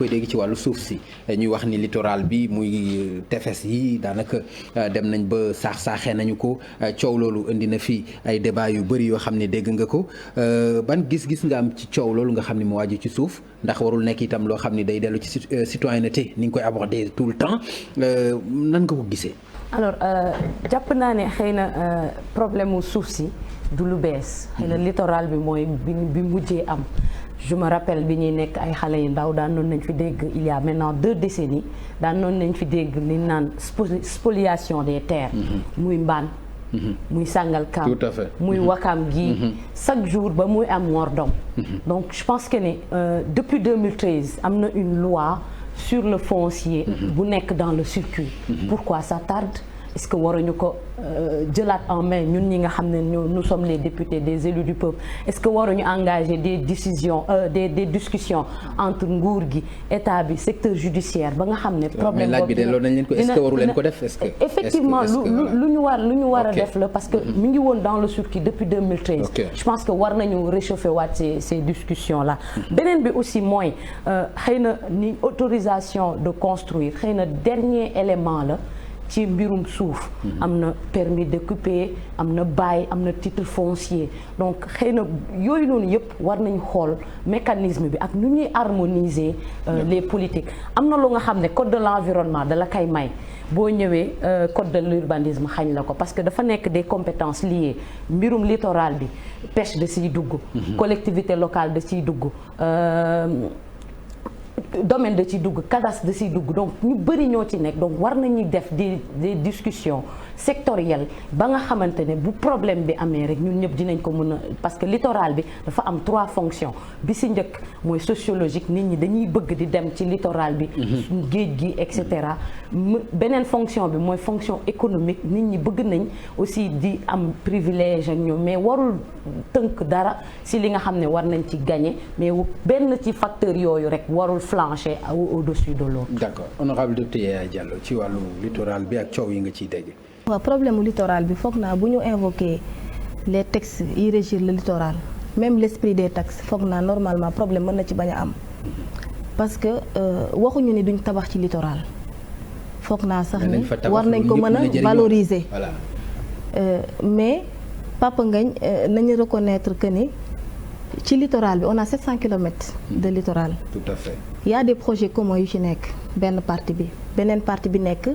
koy dégg ci wàllu suuf si ñuy wax ni littoral bi muy tefes yi daanaka dem nañ ba saaxee nañu ko coow loolu indi na fi ay débat yu bëri yoo xam ne dégg nga ko ban gis-gis nga am ci coow loolu nga xam ne mu waaju ci suuf ndax warul nekk itam loo xam ne day dellu ci citoyenneté ni nga koy aborder tout le temps nan nga ko gisee. alors jàpp naa ne xëy na problème mu suuf si du lu bees xëy na littoral bi mooy bi mujjee am. Je me rappelle bi ñuy nekk ay xale yu ndaw daan noonu nañ fi dégg il y a maintenant 2 décennies daan noonu nañ fi dégg li naan spoliation des terres. muy mbaan. muy Sangalkam. Tout à fait. muy Wakam gii. chaque jour ba muy am Ngordom. donc je pense que ne depuis 2013 am na une loi sur le foncier. bu nekk dans le circuit. Pourquoi ça tarde? Est-ce que waruñu ko jëlaat en main ñun ñi nga xam ne nous sommes les députés des élus du peuple est-ce que waruñu engager des décisions des discussions entre nguur gi état bi secteur judiciaire ba nga xam ne problème laaj bi de loolu nañ leen ko est-ce que waru leen ko def est-ce que effectivement lu ñu war a def la parce que mi ngi woon dans le circuit depuis 2013 je pense que war nañu réchauffer waat ces discussions là beneen bi aussi mooy xëy na ni autorisation de construire xëy na dernier élément la ci mbirum suuf am na permis d'occuper am na bail am na titre foncier donc xëy na yooyu noonu yëpp war nañ xool mécanisme bi ak nu ñuy harmoniser les politiques am na lu nga xam ne code de l'environnement da la kay may boo ñëwee code de l'urbanisme xañ la ko parce que dafa nekk des compétences liées mbirum littoral bi pêche da ciy dugg collectivité locale da ciy dugg domaine da ciy dugg cadastre da ciy dugg donc ñu bëri ñoo ci nekk donc war nañuy def des discussions sectorielles ba nga xamante ne bu problème bi amee rek ñun ñëpp dinañ ko mën a parce que littoral bi dafa am 3 fonctions bi ci njëkk mooy sociologique nit ñi dañuy bëgg di dem ci littoral bi géej gi et cetera beneen fonction bi mooy fonction économique nit ñi bëgg nañ aussi di am privilège ak ñoom mais warul tënk dara ci li nga xam ne war nañ ci gagner mais benn ci facteur yooyu rek warul flancher au-dessus de l'autre. D'accord. Honorable député Yaya Diallo ci wàllu littoral bi ak coow yi nga ciy dégg. waaw problème mu littoral bi foog naa bu ñu invoquer les textes yi régir le littoral même l'esprit des textes foog naa normalement problème mën na ci bañ a am parce que waxuñu ni duñ tabax ci littoral foog naa sax ni war nañ ko mën a valoriser mais Papa Ngagne nañu reconnaître que ni ci littoral bi on a 700 kilomètres de littoral. Tout à fait. Il y a des projets communs yu ci nekk benn partie bi beneen partie bi nekk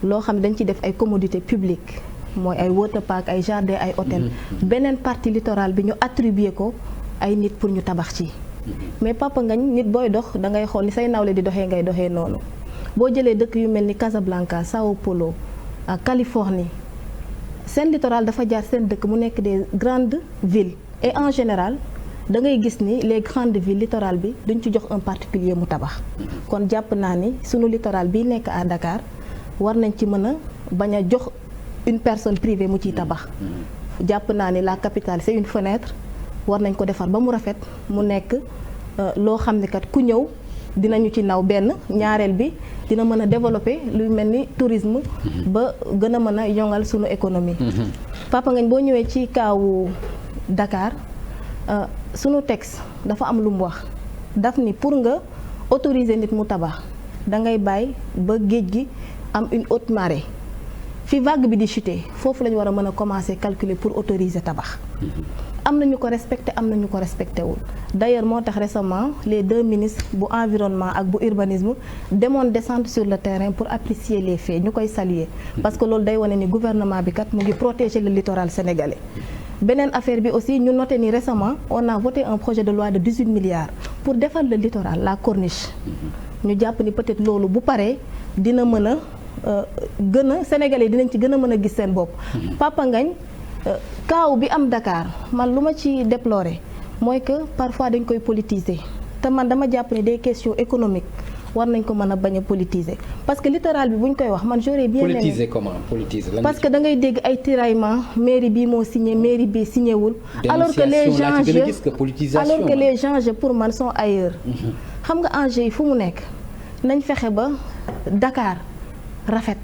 loo xam ne dañ ci def ay commodités publiques mooy ay water park ay jardin ay hôtel beneen partie littoral bi ñu attribuer ko ay nit pour ñu tabax ci mais Papa Ngagne nit booy dox da ngay xool ni say nawle di doxee ngay doxee noonu boo jëlee dëkk yu mel ni Casablanca Sao Paulo ak Californie seen littoral dafa jaar seen dëkk mu nekk des grandes villes et en général da ngay gis ni les grandes villes littoral bi duñ ci jox un particulier mu tabax kon jàpp naa ni sunu littoral bi nekk à Dakar war nañ ci mën a bañ a jox une personne privée mu ciy tabax jàpp naa ni la capitale c'est une fenêtre war nañ ko defar ba mu rafet mu nekk loo xam ne kat ku ñëw dinañu ci naw benn ñaareel bi dina mën a développer lu mel ni tourisme ba gën a mën a yongal sunu économie Papa Ngagne boo ñëwee ci kaawu Dakar sunu texte dafa am lu mu wax daf ni pour nga autoriser nit mu tabax da ngay bàyyi ba géej gi am une haute marée fi vague bi di chuter foofu la ñu war a mën a commencer calculer pour autoriser tabax am na ñu ko respecté am na ñu ko respecté wul d'ailleurs moo tax récemment les 2 ministres bu environnement ak bu urbanisme demoon descendre sur le terrain pour apprécier les faits ñu koy saluer parce que loolu day wane ni gouvernement bi kat mu ngi protéger le littoral sénégalais. beneen affaire bi aussi ñu noté ni récemment on a voté un projet de loi de 18 milliards pour defar le littoral la corniche ñu jàpp ni peut-être loolu bu paree dina mën a gën a sénégalais dinañ ci gën a mën a gis seen bopp. Papa Ngagne kaaw bi am Dakar man lu ma ci déplorer mooy que parfois dañ koy politiser te man dama jàpp ne des questions économiques war nañ ko mën a bañ a politiser parce que littoral bi bu ñu koy wax man j'aurais bien aimé. Politiser comment? Politiser lan? Parce que da ngay dégg ay tiraillement mairie bi moo signé mairie bi signé wul. alors que les enjeux pour man sont ailleurs. xam nga enjeux yi fu mu nekk nañ fexe ba Dakar rafet.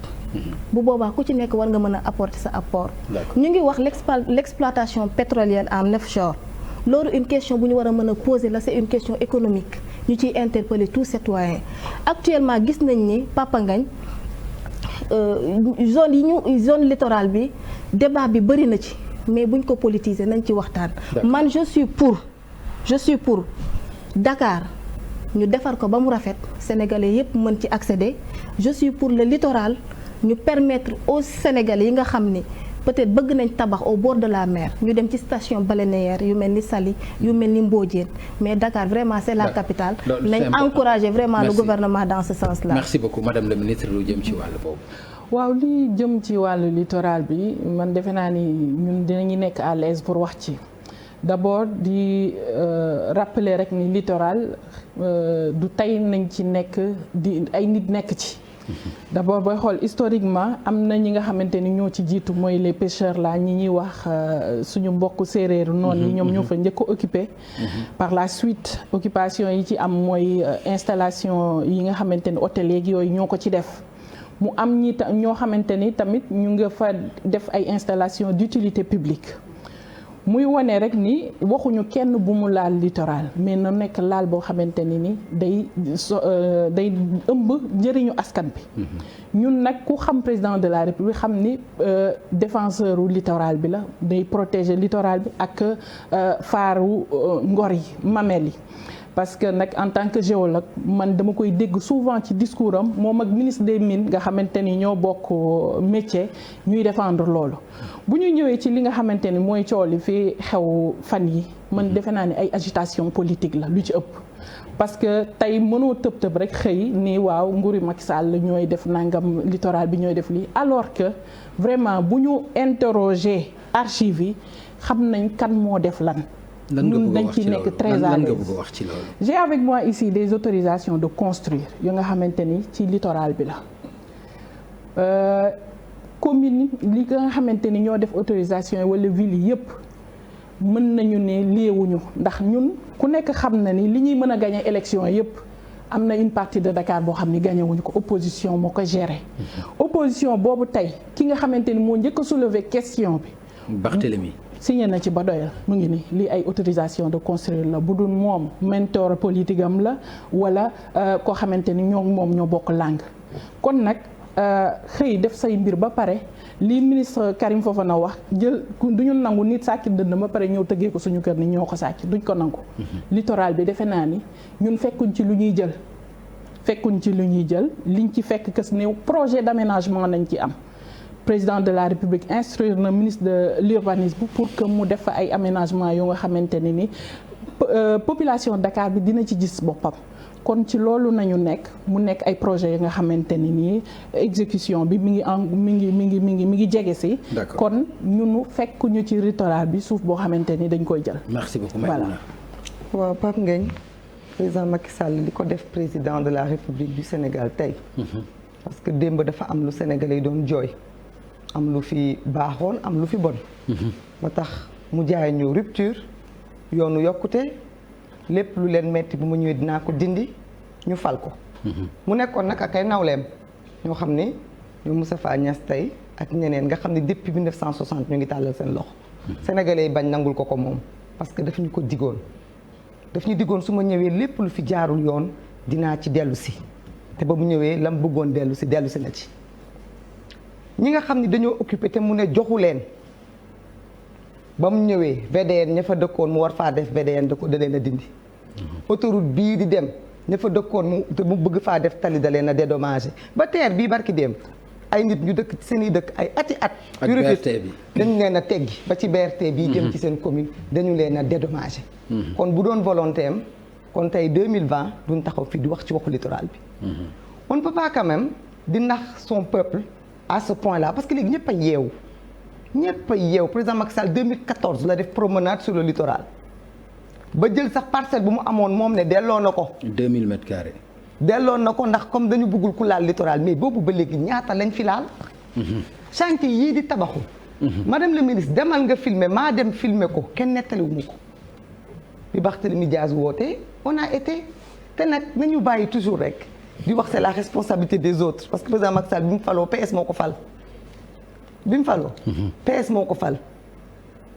bu boobaa ku ci nekk war nga mën a apporter sa apport. ñu ngi wax l'exploitation pétrolière en offshore loolu une question bu ñu war a mën a poser la c'est une question économique ñu ciy interpeller tout citoyen actuellement gis nañ ni Papa Ngagne zone littorale bi débat bi bëri na ci mais buñ ko politiser nañ ci waxtaan. man je suis pour Dakar ñu defar ko ba mu rafet sénégalais yépp mën ci accéder je suis pour le littoral ñu permettre aux sénégalais yi nga xam ni peut-être bëgg nañ tabax au bord de la mer ñu dem ci station balnéaire yu mel ni Saly yu mel ni Mbodiène mais Dakar vraiment c'est la capitale nañ encourager vraiment le gouvernement dans ce sens-là. Merci beaucoup madame la ministre lu jëm ci wàll boobu. waaw li jëm ci wàllu littoral bi man defe naa ni ñun dinañu nekk à l'aise pour wax ci d'abord di rappeler rek ni littoral du tey nañ ci nekk di ay nit nekk ci. D'abord booy xool historiquement am na ñi nga xamante ni ñoo ci jiitu mooy les pêcheurs là ñi ñuy wax suñu mbokk séeréer noonu yi ñoom ñoo fa njëkk a occupé par la suite occupation yi ci am mooy installation yi nga xamante ni hôtel yeeg yooyu ñoo ko ci def mu am ñoo xamante ni tamit ñu nga fa def ay installation d'utilité publique muy wane rek ni waxuñu kenn bu mu laal littoral mais na nekk laal boo xamante ni day ëmb njëriñu askan bi ñun nag ku xam président de la république xam ni défenseur u littoral bi la day protéger littoral bi ak faaru ngor yi mamel yi parce que nag en tant que géologue man dama koy dégg souvent ci discours am moom ak ministre des mines nga xamante ni ñoo bokk métier ñuy défendre loolu bu ñu ñëwee ci li nga xamante ni mooy coow li fi xew fan yi man defe naa ni ay agitation politique la lu ci ëpp parce que tey mënoo tëb rek xëy ni waaw nguuri Macky Sall ñooy def nangam littoral bi ñooy def lii alors que vraiment bu ñu interroger archives yi xam nañ kan moo def lan ñun dañ ci nekk très à l'aise. J'ai avec moi ici des autorisations de construire yu nga xamante ni ci littoral bi la commune li nga xamante ni ñoo def autorisation yi wala ville yi yëpp mën nañu ne léewuñu ndax ñun ku nekk xam na ni li ñuy mën a gagner élection yëpp am na une partie de Dakar boo xam ni gagné wuñu ko opposition moo ko gérer opposition boobu tey ki nga xamante ni moo njëkk a soulever question bi Barthélémy signé na ci ba doyal mu ngi ni lii ay autorisation de construire la bu dul moom mentor politique am la wala koo xamante ni ñoo moom ñoo bokk langue kon nag xëy def say mbir ba pare li ministre Karim Fofana wax jël duñu nangu nit sàcc dënd ba pare ñëw tëggee ko suñu kër ni ñoo ko sàcc duñ ko nangu littoral bi defe naa ni ñun fekkuñ ci lu ñuy jël liñ ci fekk kës néew projet d'aménagement nañ ci am président de la République instruire na ministre de l'urbanisme pour que mu def ay aménagement yu nga xamante ne ni population Dakar bi dina ci gis boppam kon ci loolu nañu nekk mu nekk ay projets yi nga xamante ni nii exécution bi mi ngi jege si kon ñunu fekk ñu ci littoral bi suuf boo xamante ni dañ koy jël. Merci beaucoup voilà. waaw Pape Ngagne président Macky Sall li ko def président de la République du Sénégal tey parce que démb dafa am lu Sénégalais yi doon jooy am lu fi baaxoon am lu fi bon moo tax mu jaay ñu rupture yoonu yokkute lépp lu leen metti bu mu ñëwee dinaa ko dindi ñu fal ko mu nekkoon nag ak ay nawleem ñoo xam ni ñoom Moustapha Niasse tey ak ñeneen nga xam ne depuis 1960 ñu ngi tàllal seen loxo sénégalais yi bañ nangul ko moom parce que daf ñu ko digoon daf ñu digoon su ma ñëwee lépp lu fi jaarul yoon dinaa ci dellu si te ba mu ñëwee lam bëggoon dellu si na ci ñi nga xam ne dañoo occupé te mu ne joxu leen ba mu ñëwee VDN ña fa dëkkoon mu war faa def VDN da leen a dindi autoroute bii di dem ña fa dëkkoon mu bëgg faa def tali da leen a dédommagé ba teer bii barki dem ay nit ñu dëkk seen i dëkk ay ati at yu rëfit dañu leen a teggi ba ci BRT bii jëm ci seen commune dañu leen a dédommagé kon bu doon volonté am kon tey 2020 duñ taxaw fii di wax ci waxu littoral bi on ne peut pas quand même di nax son peuple à ce point là parce que léegi ñëpp a yeewu président Macky Sall 2014 la def promenade sur le littoral ba jël sax parcelle bu mu amoon moom ne delloo na ko 2000 mètres carrés delloo na ko ndax comme dañu bëggul ku laal littoral mais boobu ba léegi ñaata lañ fi laal chantier yii di tabaxu madame le ministre demal nga filmer maa dem filmer ko kenn nettaliwu mu ko bi Barthélémy Dias woote on a été te nag nañu bàyyi toujours rek di wax c'est la responsabilité des autres parce que président Macky Sall bi mu faloo PS moo ko fal PS moo ko fal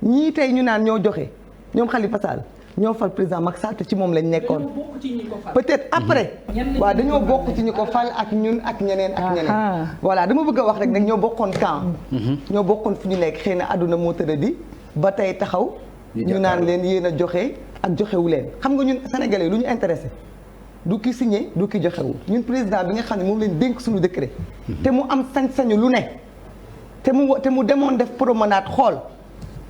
ñii tey ñu naan ñoo joxe ñoom Khalifa Sall ñoo fal président Macky Sall te ci moom lañ nekkoon peut-être après waaw dañoo bokk ci ñi ko fal ak ñun ak ñeneen ak ñeneen voilà dama bëgg a wax rek nag ñoo bokkoon camp ñoo bokkoon fu ñu nekk xëy na àdduna moo tëradi ba tey taxaw ñu naan leen yéen a joxe ak joxewu leen xam nga ñun sénégalais lu ñu intéressé du ki signé du ki joxewul ñun président bi nga xam ne moom leen dénk suñu décret te mu am sañ-sañu lu ne te mu demoon def promenade xool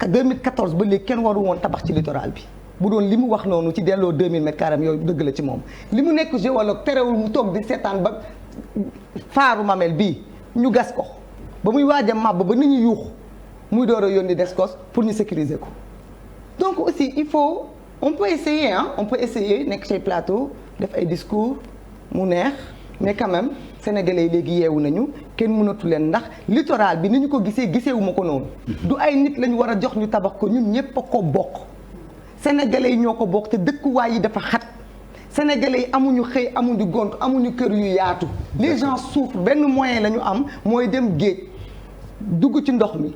2014 ba léegi kenn waru woon tabax ci littoral bi bu doon li mu wax noonu ci delloo 2000 mètres carrés yooyu dëgg la ci moom li mu nekk géologue terewul mu toog di seetaan ba faaru Mamel bii ñu gas ko ba muy waaj a màbb ba nit ñi yuuxu muy door a yónni Descos pour ñu sécuriser ko donc aussi il faut on peut essayer nekk ci plateau def ay discours mu neex mais quand même sénégalais yi léegi yeewu nañu kenn mënatu leen ndax littoral bi ni ñu ko giseewu ma ko noonu du ay nit lañu war a jox ñu tabax ko ñun ñëpp a ko bokk sénégalais yi ñoo ko bokk te dëkkuwaay yi dafa xat sénégalais yi amuñu xëy amuñu gont amuñu kër yu yaatu les gens souffrent benn moyen la ñu am mooy dem géej dugg ci ndox mi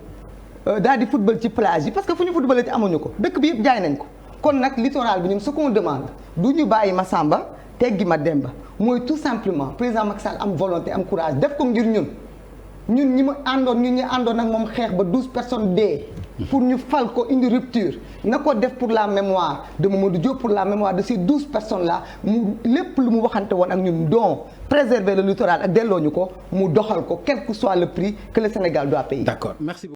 daal di football ci plage yi parce que fu ñu footballé ci amuñu ko dëkk bi yëpp jaay nañ ko kon nag littoral bi ñun ce qu'on demande du ñu bàyyi ma Samba teggi ma Demba mooy tout simplement président Macky Sall am volonté am courage def ko ngir ñun ñi ma àndoon ñun ñi àndoon ak moom xeex ba 12 personnes dee pour ñu fal ko indi rupture na ko def pour la mémoire de Mamadou Diop pour la mémoire de ces 12 personnes là mu lépp lu mu waxante woon ak ñun donc préserver le littoral ak delloo ñu ko mu doxal ko quel que soit le prix que le Sénégal doit payer. D'accord, merci beaucoup.